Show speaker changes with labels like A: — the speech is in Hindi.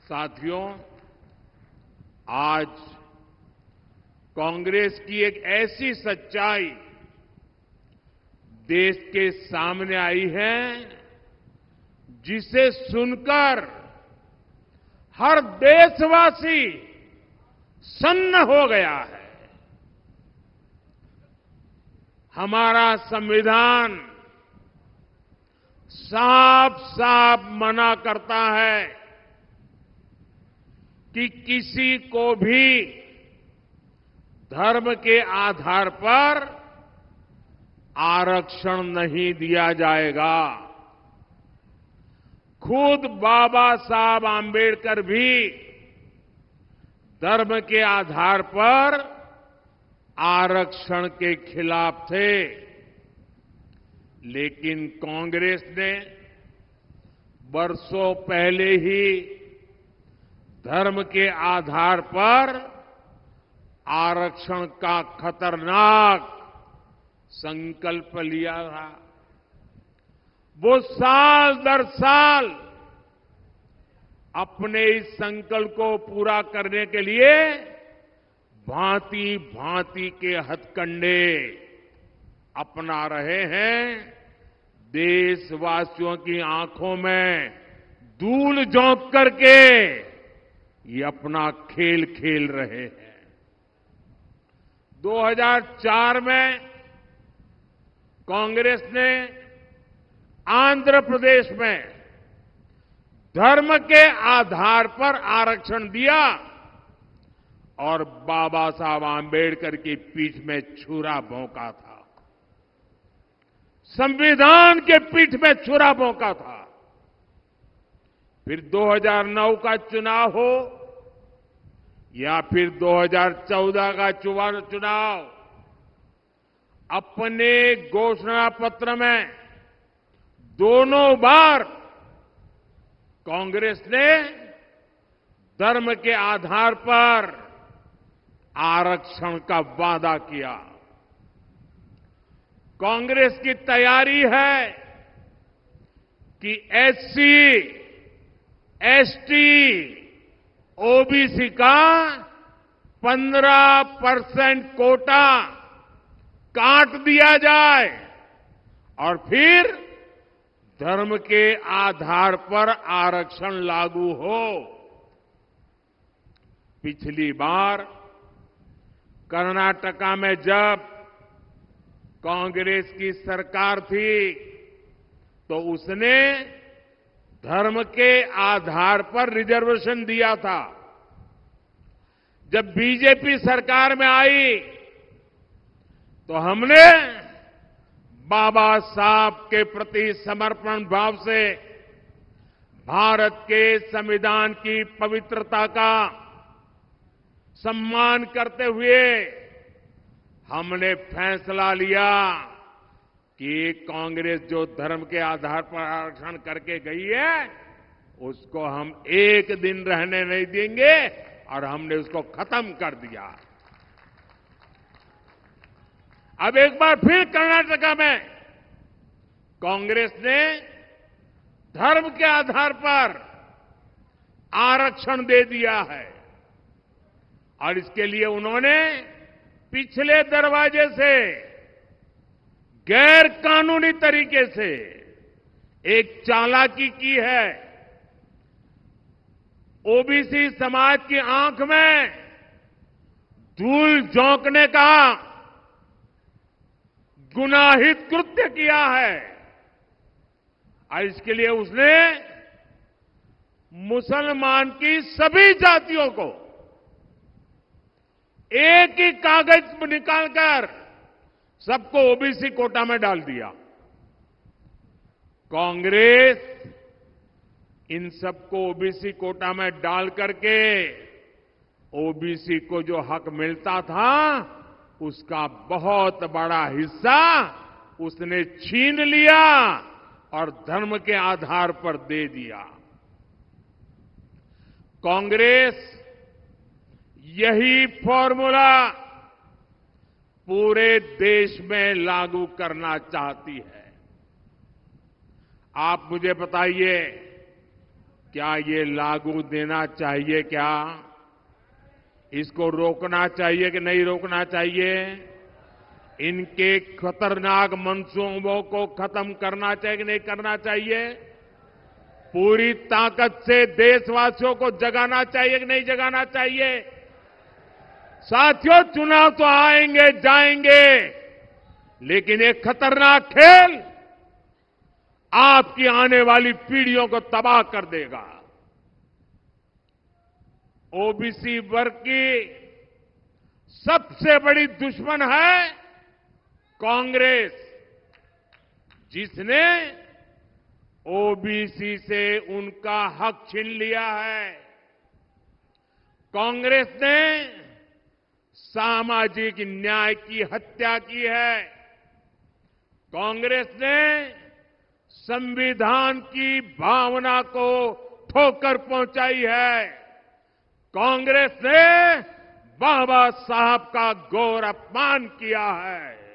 A: साथियों, आज कांग्रेस की एक ऐसी सच्चाई देश के सामने आई है जिसे सुनकर हर देशवासी सन्न हो गया है। हमारा संविधान साफ साफ मना करता है कि किसी को भी धर्म के आधार पर आरक्षण नहीं दिया जाएगा। खुद बाबा साहब आंबेडकर भी धर्म के आधार पर आरक्षण के खिलाफ थे, लेकिन कांग्रेस ने वर्षों पहले ही धर्म के आधार पर आरक्षण का खतरनाक संकल्प लिया था। वो साल दर साल अपने इस संकल्प को पूरा करने के लिए भांति भांति के हथकंडे अपना रहे हैं। देशवासियों की आंखों में धूल झोंक करके ये अपना खेल खेल रहे हैं। 2004 में कांग्रेस ने आंध्र प्रदेश में धर्म के आधार पर आरक्षण दिया और बाबा साहब आंबेडकर की पीठ में छुरा भोंका था। संविधान के पीठ में छुरा भोंका था। फिर 2009 का चुनाव हो या फिर 2014 का चुनाव, अपने घोषणा पत्र में दोनों बार कांग्रेस ने धर्म के आधार पर आरक्षण का वादा किया। कांग्रेस की तैयारी है कि एससी, एसटी, ओबीसी का 15% कोटा काट दिया जाए और फिर धर्म के आधार पर आरक्षण लागू हो। पिछली बार कर्नाटका में जब कांग्रेस की सरकार थी तो उसने धर्म के आधार पर रिजर्वेशन दिया था। जब बीजेपी सरकार में आई तो हमने बाबा साहब के प्रति समर्पण भाव से भारत के संविधान की पवित्रता का सम्मान करते हुए हमने फैसला लिया कि कांग्रेस जो धर्म के आधार पर आरक्षण करके गई है उसको हम एक दिन रहने नहीं देंगे और हमने उसको खत्म कर दिया। अब एक बार फिर कर्नाटका में कांग्रेस ने धर्म के आधार पर आरक्षण दे दिया है और इसके लिए उन्होंने पिछले दरवाजे से गैर कानूनी तरीके से एक चालाकी की है। ओबीसी समाज की आंख में धूल झोंकने का गुनाहित कृत्य किया है और इसके लिए उसने मुसलमान की सभी जातियों को एक ही कागज निकालकर सबको ओबीसी कोटा में डाल दिया। कांग्रेस इन सबको ओबीसी कोटा में डाल करके ओबीसी को जो हक मिलता था उसका बहुत बड़ा हिस्सा उसने छीन लिया और धर्म के आधार पर दे दिया। कांग्रेस यही फॉर्मूला पूरे देश में लागू करना चाहती है। आप मुझे बताइए, क्या ये लागू देना चाहिए? क्या इसको रोकना चाहिए कि नहीं रोकना चाहिए? इनके खतरनाक मंसूबों को खत्म करना चाहिए कि नहीं करना चाहिए? पूरी ताकत से देशवासियों को जगाना चाहिए कि नहीं जगाना चाहिए? साथियों, चुनाव तो आएंगे जाएंगे, लेकिन एक खतरनाक खेल आपकी आने वाली पीढ़ियों को तबाह कर देगा। ओबीसी वर्ग की सबसे बड़ी दुश्मन है कांग्रेस, जिसने ओबीसी से उनका हक छीन लिया है। कांग्रेस ने सामाजिक न्याय की हत्या की है। कांग्रेस ने संविधान की भावना को ठोकर पहुंचाई है। कांग्रेस ने बाबा साहब का घोर अपमान किया है।